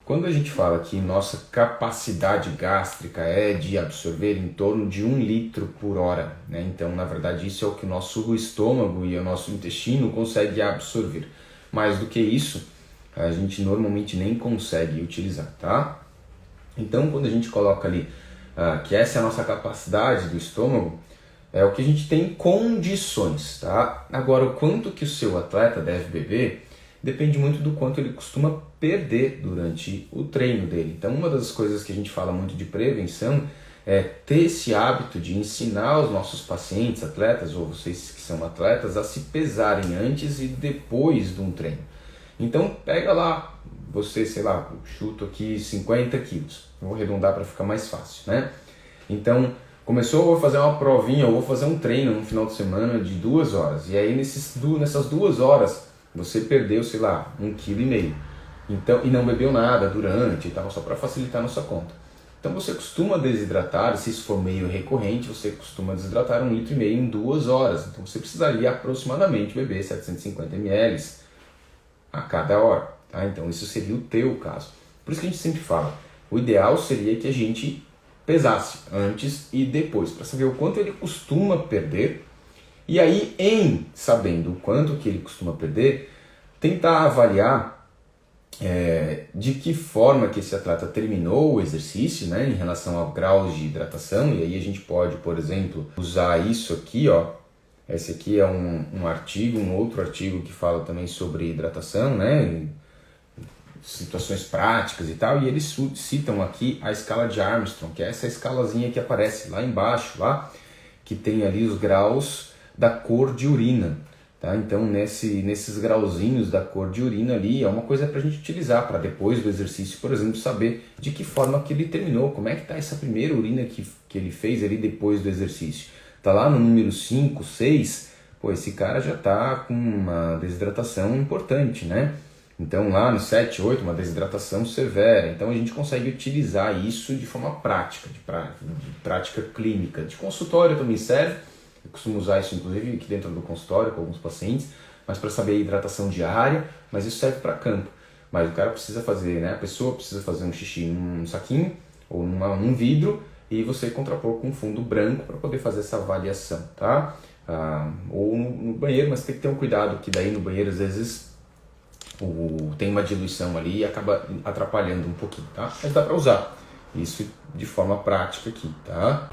Quando a gente fala que nossa capacidade gástrica é de absorver em torno de 1 litro por hora, né? Então, na verdade, isso é o que o nosso estômago e o nosso intestino conseguem absorver. Mais do que isso, a gente normalmente nem consegue utilizar, tá? Então, quando a gente coloca ali que essa é a nossa capacidade do estômago, é o que a gente tem condições, tá? Agora, o quanto que o seu atleta deve beber depende muito do quanto ele costuma perder durante o treino dele. Então, uma das coisas que a gente fala muito de prevenção é ter esse hábito de ensinar os nossos pacientes, atletas, ou vocês que são atletas, a se pesarem antes e depois de um treino. Então, pega lá, você, sei lá, chuto aqui 50 quilos. Vou arredondar para ficar mais fácil, né? Então, começou, vou fazer uma provinha, ou vou fazer um treino no final de semana de 2 horas. E aí, nessas 2 horas, você perdeu, sei lá, 1,5 kg. Então, e não bebeu nada durante e tal, só para facilitar a nossa conta. Então você costuma desidratar, se isso for meio recorrente, você costuma desidratar 1,5 litro em 2 horas. Então você precisaria aproximadamente beber 750 ml a cada hora. Tá? Então isso seria o teu caso. Por isso que a gente sempre fala, o ideal seria que a gente pesasse antes e depois, para saber o quanto ele costuma perder. E aí, em sabendo o quanto que ele costuma perder, tentar avaliar de que forma que esse atleta terminou o exercício, né, em relação ao grau de hidratação. E aí a gente pode, por exemplo, usar isso aqui, ó. Esse aqui é um artigo, um outro artigo que fala também sobre hidratação, né, situações práticas e tal, e eles citam aqui a escala de Armstrong, que é essa escalazinha que aparece lá embaixo, lá, que tem ali os graus da cor de urina, tá? Então nesses grauzinhos da cor de urina ali é uma coisa para a gente utilizar para depois do exercício, por exemplo, saber de que forma que ele terminou, como é que está essa primeira urina que ele fez ali depois do exercício. Tá lá no número 5, 6, pô, esse cara já está com uma desidratação importante, né? Então lá no 7, 8, uma desidratação severa. Então a gente consegue utilizar isso de forma prática, de prática clínica. De consultório também serve. Eu costumo usar isso, inclusive, aqui dentro do consultório com alguns pacientes, mas para saber a hidratação diária, mas isso serve para campo. Mas o cara precisa fazer, né? A pessoa precisa fazer um xixi num saquinho ou num vidro e você contrapor com um fundo branco para poder fazer essa avaliação, tá? Ou no banheiro, mas tem que ter um cuidado, que daí no banheiro, às vezes, tem uma diluição ali e acaba atrapalhando um pouquinho, tá? Mas dá para usar isso de forma prática aqui, tá?